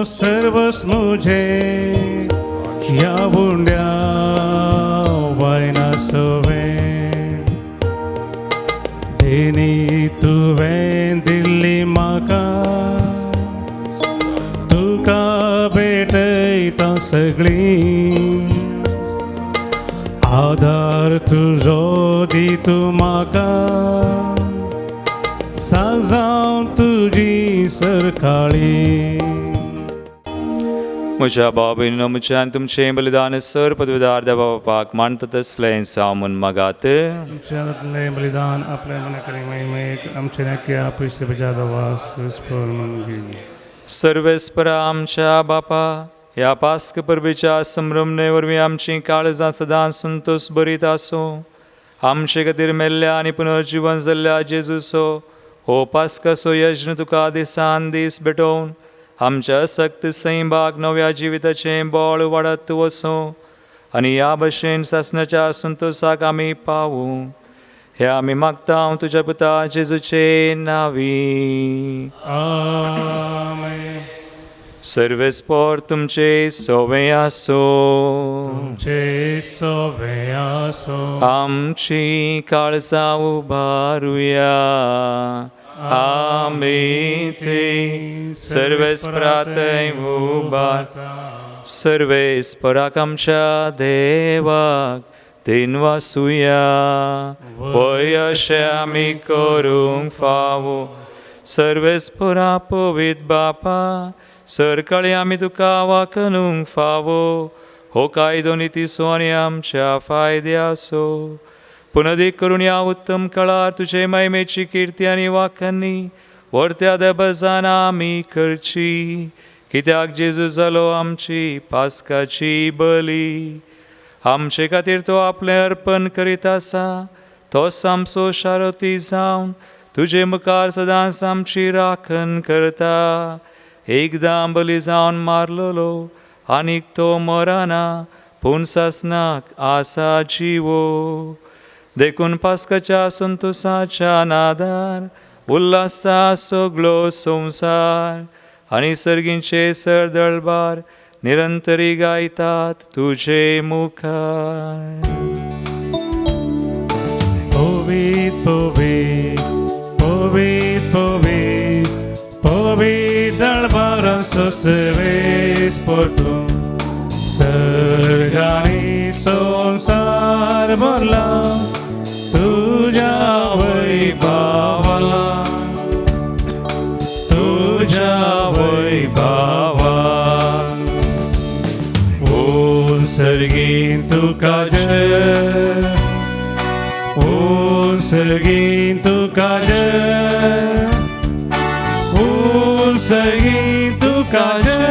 सर्वस मुझे या बुंड्या वायना सोवें. देनी दिल्ली म्हाका तुका भेटयता सगळी आधार तुजो दितू म्हाका साजांव तुजी सरकाळी म्हज्या भाव भयणीनो म्हज्यान तुमचें बलिदान सर पदवीदार देवा बापाक मानता तसलें सामून मागात. आमच्यातलें बलिदान आपल्या मनाकरी महिमेक आमचे नक्या पयशे बजादा वास सर्वेस्परा आमच्या बापा ह्या पास्क परबेच्या संभ्रमणे वरवीं आमचीं काळजां सदां संतोष बरीत आसूं. आमचे खातीर मेल्ल्या आनी पुनर्जीवन जाल्ल्या जेजूसो हो पास्काचो यज्ञ तुका दिसान दीस भेटोवन आमच्या सक्त सैबाक नव्या जिविताचें बळ वाडत वचूं आनी ह्या भशेन सासणाच्या संतोषाक आमी पावूं. हे आमी मागता तुज्या पुता जेजूचे नांवी. आमेन. सर्वेस्पोर तुमचे सोवे आसो. तुमचे सोबे आसो. आमची काळजां उबारुया. आमी ते सर्वेस्परातय उबारता. सर्वेस्पराक आमच्या देवाक तीन वासुया. पळय अशें आमी करूंक फावो. सर्वेस्परा पवित बापा सरकाळी आमी तुका वाकणूंक फावो. हो कायदो नितीसो आनी आमच्या फायद्यासो. पुनदीक करून ह्या उत्तम काळार तुजे महिमेची किर्ती आनी वाखाणणी वर्त्या देबजान आमी करची. कित्याक जेजू जालो आमची पास्काची बली. आमचे खातीर तो आपलें अर्पण करीत आसा. तोच आमचो शारोती जावन तुजे मुखार सदांच आमची राखण करता. एकदां बली जावन मारलोलो आनीक तो मरना पूण सासनाक आसा जिवो. देखून पास्काच्या संतोषाच्या नादार उल्हासा सगळो संवसार आनी सर्गींचे सरदळबार निरंतरी गायतात तुजे मुखार. पवित पवित पवित पवित पवित दळबार सर्वेस पोटू सर्गानी संसार भरला तुझ्या वैभवा. तुझ्या वैभवा ओम सर्गीन तुका जय. ओम सर्गीन तुका जय. ओम सर्गीन तुका जय.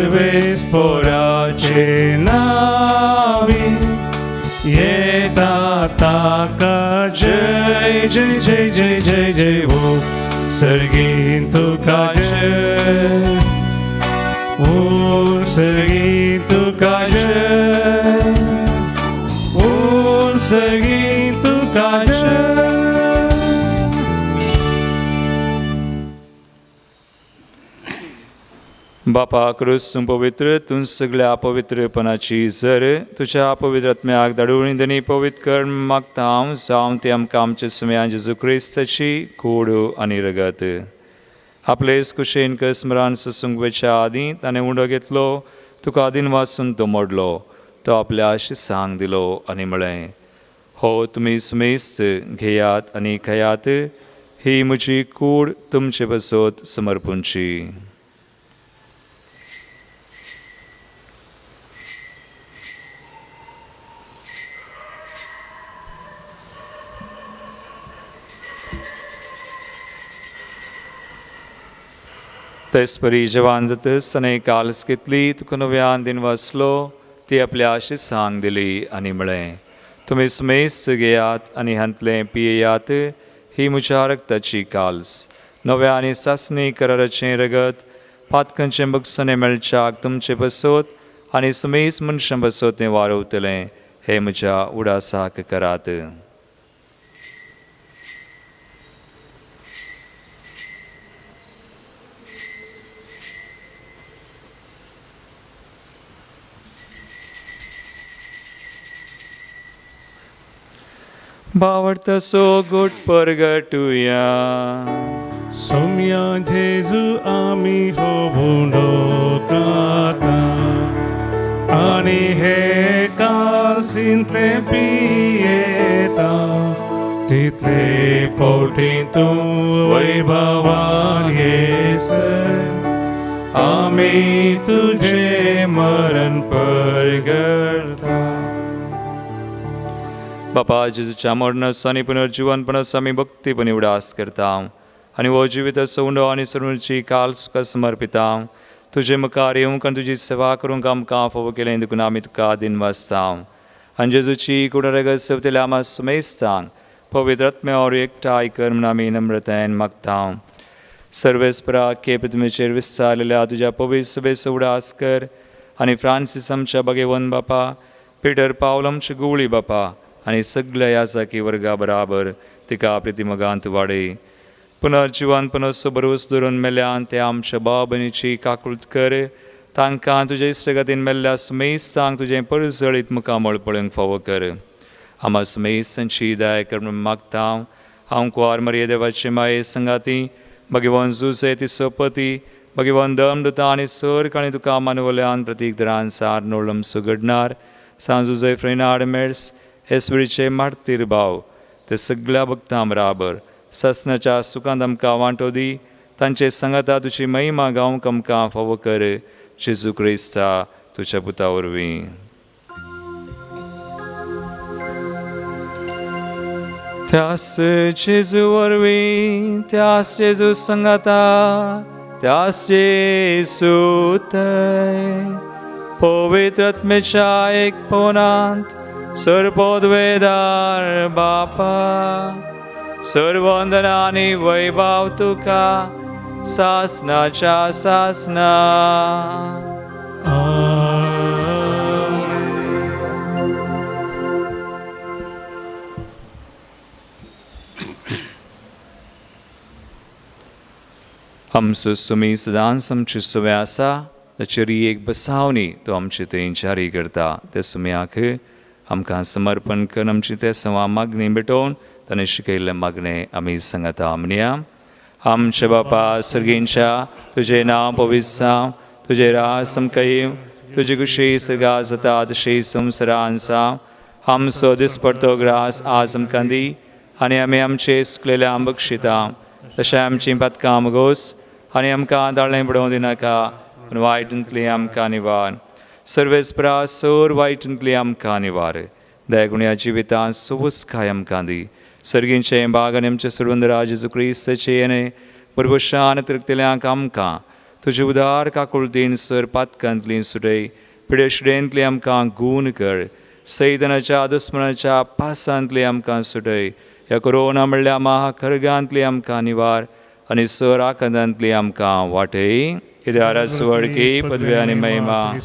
सर्वेस्पोराचे नावी येता ताका जय जय जय जय जय जय. ओ सर्गीन तुका जय. ओ सर्गीन तुका जय. ओ सर्गीन तुका जय. बापा क्रूस पवित्र तूं सगळ्या पवित्रपणाची झर तुझ्या पवित्र आत्म्याक धाडून दनी पवित्र कर मागता हांव. जावं ते आमकां आमच्या सुम्यान जेजू क्रिस्ताची कूड आनी रगत. आपलेच कुशेन स्मरण सुसूंक आदीं ताणें उंडो घेतलो. तुका आदीन वाचून तो मोडलो. तो आपल्या शिसांक दिलो आनी म्हळें हो तुमी सुमेस्त घेयात आनी खयात. ही म्हजी कूड तुमचे बसत समर्पूंची. तेसपरी जवान जातस आनी काल्स घेतली. तुका नव्यान दिन वाचलो. ती आपल्या शिसांक दिली आनी म्हळें तुमी सुमेस्त घेयात आनी हांतलें पियेयात. ही म्हज्या रक्ताची काल्स नव्या आनी सासणी कराराचें रगत पातकांचें बगसणें मेळच्याक तुमचे बसत आनी सुमेज मनशां बसत तें वारवतलें. हे म्हज्या उडासाक करात. भावार्थसो गुट परगटुया सोम्या जेजू आमी हो बुंडोकाता आणि हे काल सिंतले पियेता तिथले पोटी तू वैभवान येस आमी तुझे मरण परगडता. बापा जेजूच्या मरणाचा आणि पुनर्जीवनपणाचा आम्ही भक्तीपणे उडास करता आणि वो जिविताचो उंडो आणि सर्वांची काल सुखा समर्पिता. तुझे मुखार येवंक आनी तुजी सेवा करूंक आमकां फावो केलें देखून आमी तुका दिन वाजता. आनी जेजूची कुडरगत सेवतेल्या आम्हा सुमेस्तांक पवित्र आत्म्यावर एकठांय कर म्हूण आमी नम्रतायेन मागता. सर्वेस्परा केपेतमेचेर विस्तारलेल्या तुज्या पवित्र सभेचो उडास कर आनी फ्रांसीस आमच्या भगेवन बापा, पिटर पावल आमचे गुवळी बापा आनी सगळ्या यासाकी वर्गा बराबर तिका प्रितीमगांत वाडय. पुनर्जीवनपणाचो भरवस धरून मेल्यान ते आमच्या बाबनीची काकुळट कर. तांकां तुजे इश्टगतीन मेल्ल्या सुमेस्तांक तुजें परजळीत मुखामळ पळोवंक फावो कर. आम्हा सुमेस्तांची दया कर म्हूण मागता. हांव कुंवार मरिये देवाचे माये संगाती भगवान जुसे तिचो पती भगवान दमदुता आनी सर काणी तुका मानवल्यान प्रतीक दरान सार नोळम सुगडणार सांजुजे फ्रेनाड मेड्स हेसवरीचे मार्तीर भाव ते सगळ्या भक्तां बराबर ससनाच्या सुखांत आमकां वांटो दी. तांचे संगता तुजी महिमा गावंक आमकां फावो कर. जेजू क्रिस्ता तुज्या पुता वरवीं. त्यास जेजू वरवीं त्यास जेजू संगता त्यास जेजू थंय पवित्र आत्मेच्या एक पोनांत सर्वोद्वेदार बापा सर्ववंदना आनी वैभव तुका सासनाच्या सासना. आमचो सुमी सदांच आमची सुवे आसा ताचेरी एक बसावणी तो आमची थंय जारी करता. त्या सुम्याक आमकां समर्पण करून आमची ते सवा मागणी भेटोवन ताणें शिकयल्लें मागणें आमी सांगता म्हणया. आमच्या बापा सर्गींच्या तुजें नांव पवित्र जावं, तुजें राज आमकां येवं, तुजी कुशी सर्गा जाता तशी संवसारांत जावं. आमचो दिसपडटो ग्रास आज आमकां दी आनी आमी आमचे सुकलेल्या बक्षिता तशें आमची पातकां मागोस आनी आमकां दाळें पडोवं दिनाका पूण वायटांतली आमकां निवार. सर्वेस्परा सोर वायटांतली आमकां निवार. दयागुण्या जिवितांत सुवस्काय आमकां दी. सर्गींचे बाग आनी आमचे सर्वंदरा जेजू क्रिस्ताचे येणे परवशान तिरकतल्यांक आमकां तुजे उदार काकुळटीन सर पातकांतली सुटय. पिडेशिडेंतली आमकां गूण कर. सैतानाच्या दुस्मनाच्या पासांतली आमकां सुटय. ह्या कोरोना म्हणल्या महाखरगांतली आमकां निवार आनी सर आकांतांतली आमकां वाटय. कित्याक स्वर्गी पदवी आनी महिमा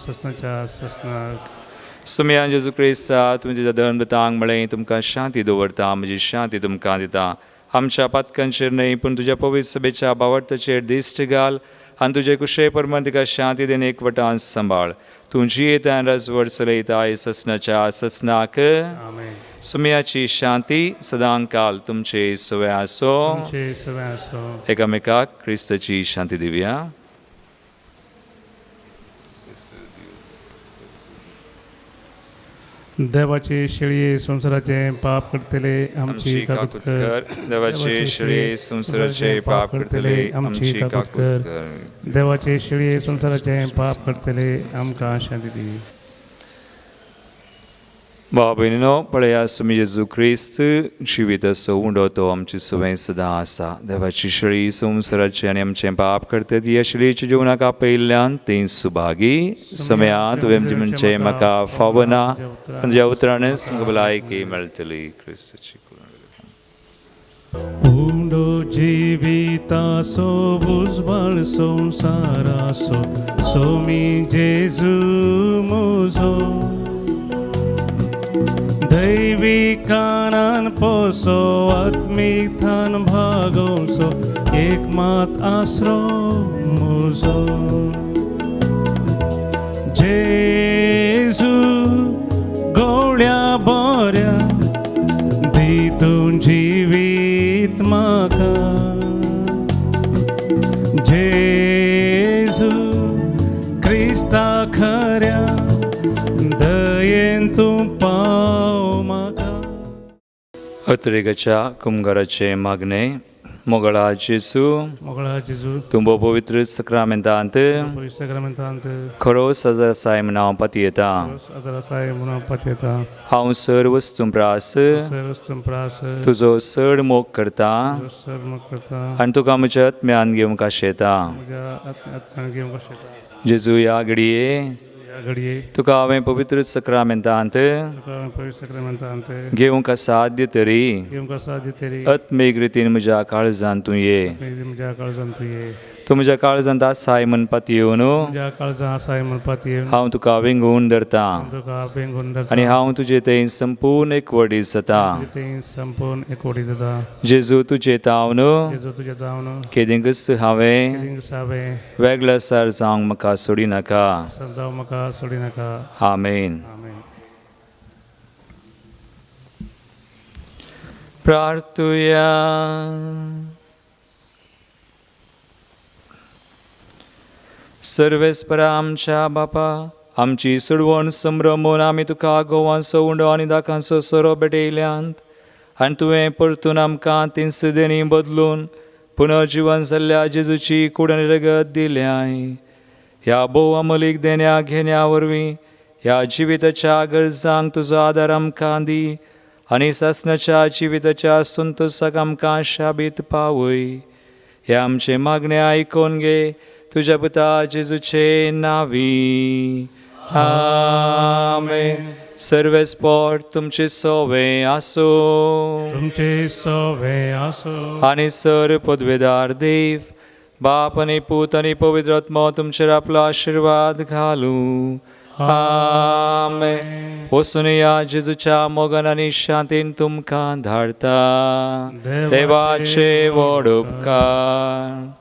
सुम्या जेजू क्रिस्ता तुमी तुज्या दंडतांक म्हळें तुमकां शांती दवरता म्हजी शांती तुमकां दिता. आमच्या पातकांचेर न्हय पूण तुज्या पवित्र सभेच्या भावार्थाचेर दिश्ट घाल आनी तुजे कुशे परमन तिका शांती देन एकवटान सांबाळ. तूं जियेता आनी राजवट चलयता ससनाच्या ससनाक. सुम्याची शांती सदांकाल तुमचे सवे आसो. एकामेकाक क्रिस्ताची शांती दिवया. देवाचे शेळये संसाराचे पाप करतले आमची काकूट कर. देवाचे शेळये संसाराचे पाप करतले आमची काकूट कर. देवाचे शेळये संसाराचे पाप करतले आमकां शांती दी. भाव भयणीनो पळया सुमी जेजू क्रिस्त जिविताचो उंडो तो आमची सुवें सदां आसा. देवाची शेळी संसाराचे आनी आमचें पाप करता ती ह्या शेळयेच्या जिवनाक आपयल्ल्यान ती सुभागी. सुम्या तुवें म्हणजे म्हाका फावो ना पूण ज्या उतरानच म्हाका भलायकी मेळटली. क्रिस्ताची उंडो जिविताचो बुजबळ संसाराचो सोमी जेजू म्हजो दैविकानान पोसो आत्मीक थान भागोवचो एकमात आसरो म्हजो. जेजू गवळ्या बऱ्या दी म्हाका जेजू क्रिस्ता खऱ्या दयेन तूं पाव म्हाका. अत्रेगाच्या कुमगाराचे मागणे. मोगळा जेजू मोगळा जेजू तुंबो पवित्र सक्रामेंतांत सक्रमेंतांत खरो सजा साय म्हणाव पाती येता. अजरासाय म्हणून पत्यता हांव सर वस्तू प्रास सर्वस्तम प्रास तुजो चड मोग करता सर्व करता आनी तुका म्हज्या आत्म्यान घेवंक आशेता. म्हज्या आत्म्यान घेवंक आशेता. जेजू ह्या घडये ह्या घडये तुका हांवें पवित्र सक्रामेंतांत तुका पवित्र सक्रमेंतांत घेवंक साध्य तरी घेवंक साध्य तरी आत्मीक रितीन म्हज्या काळजांत तूं ये. म्हज्या काळजांत तूं ये. तूं म्हज्या काळजांत आसाय म्हणपात येवन म्हज्या काळजांत आसाय म्हणपात येवन हांव तुका विंगून धरता तुका पेंगून धरता आनी हांव तुजे थंय संपूर्ण एकवटी जाता. तें संपूर्ण एकवटी जाता. जेजू तुजे तावन जेजू तुजें जावन केदिंगच हांवें कितें सावें वेगळा सार जावंक म्हाका सोडी नाका. सर जावं म्हाका सोडी नाका. आमेन. आमेन. प्रार्थुया. सर्वेस्परा आमच्या बापा, आमची सुडवण संभ्रमून आमी तुका गोवांचो उंडो आनी दाखांचो सोरो भेटयल्यांत आनी तुवें परतून आमकां तिनसुदेनी बदलून पुनर्जीवन जाल्ल्या जेजूची कूड आनी रगत दिल्याय. ह्या भोव अमलीक देण्या घेण्या वरवीं ह्या जिविताच्या गरजांक तुजो आदार आमकां दी आनी सासणाच्या जिविताच्या संतोशाक आमकां शाबीत पावय. हे आमचे मागणे आयकोन घे तुज्या पुता जेजूचे नावी. आमेन. सर्वेस्पर तुमचे सोवे आसो तुमचे सोवे आसो आनी सर पदवेदार देव बाप आनी पूत आनी पवित्र आत्मा तुमचेर आपलो आशिर्वाद घालू. आमेन. वचून या जेजूच्या मोगान आनी शांतीन तुमकां धाडटा. देवाचे व्हड उपकार.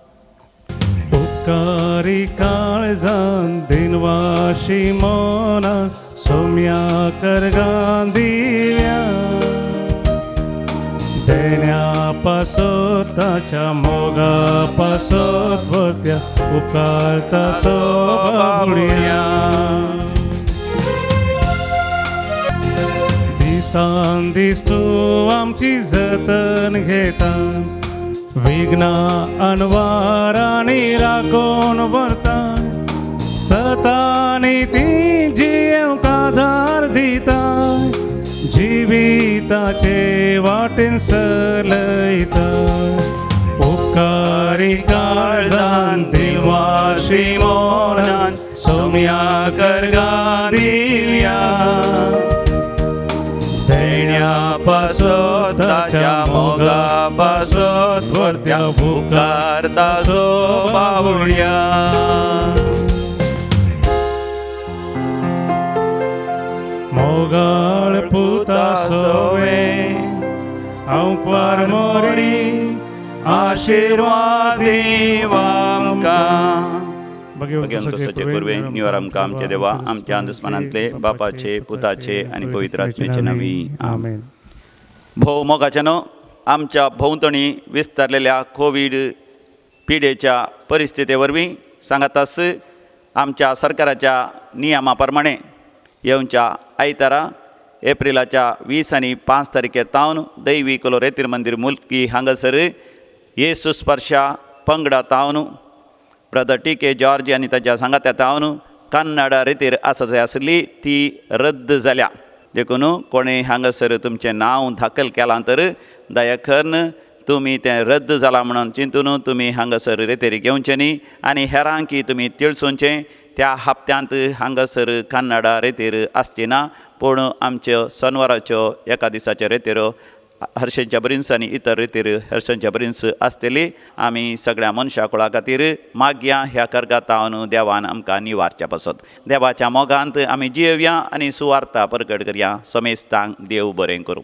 उपकारी काळजान दिनवाशी मोना सोम्या करगां दिव्या देण्या पासत ताच्या मोगा पासत भरत्या उपकारता सोबाबुड्या. दिसान दीस तूं आमची जतन घेता विघ्ना अनवारांनी राखून व्हरता. सतांनी ती जियेवंक आदार दिता जिविताचे वाटेन चलयता. उपकारी काळजान दिवाशी मोनान सोम्या करगां दिव्या देण्या पासत ताच्या मोगा पासत व्हरत्या उपकारता सोबाबुड्या. मोगाळ पुता सोवे हांव परमोरी आशिर्वाद दिव आमकां. भगवंत सोचे पूर्वे निवार आमकां आमचे देवा आमच्या दुस्मानांतले बापाचे पुताचे आनी पवित्र आत्म्याचे नावी. आमेन. भोव मोगाच्यानो आमच्या भोंवतणी विस्तारलेल्या कोविड पिडेच्या परिस्थिती वरवीं सांगातास आमच्या सरकाराच्या नियमा प्रमाणे येवच्या आयतारा एप्रिलाच्या 20 आनी 5 तारखे तावन दैवी कोलोरेतीर मंदिर मुल्की हांगासर येसू स्पर्शा पंगडा तावन ब्रदर टी.के. जॉर्ज आनी ताच्या सांगात्या तावन कन्नडा रितीर आसा जाय आसली ती रद्द जाल्या. देखून कोणें हांगासर तुमचें नांव दाखल केलां तर दया करून तुमी तें रद्द जालां म्हणून चिंतून तुमी हांगासर रितीर घेवचें न्ही आनी हेरांकी तुमी तिळसूंचें. त्या हप्त्यांत हांगासर कन्नडा रितीर आसची ना पूण आमच्यो शेनवाराच्यो एका दिसाच्यो रितीरो हर्षेंच्या ब्रिन्स आनी इतर रितीर हर्षेंच्या ब्रिन्स आसतली. आमी सगळ्या मनशा कुळा खातीर मागया ह्या करगातावन देवान आमकां निवारच्या पासत. देवाच्या मोगांत आमी जियेवया आनी सुवार्ता प्रकट करया. समेस्तांक देव बरें करूं.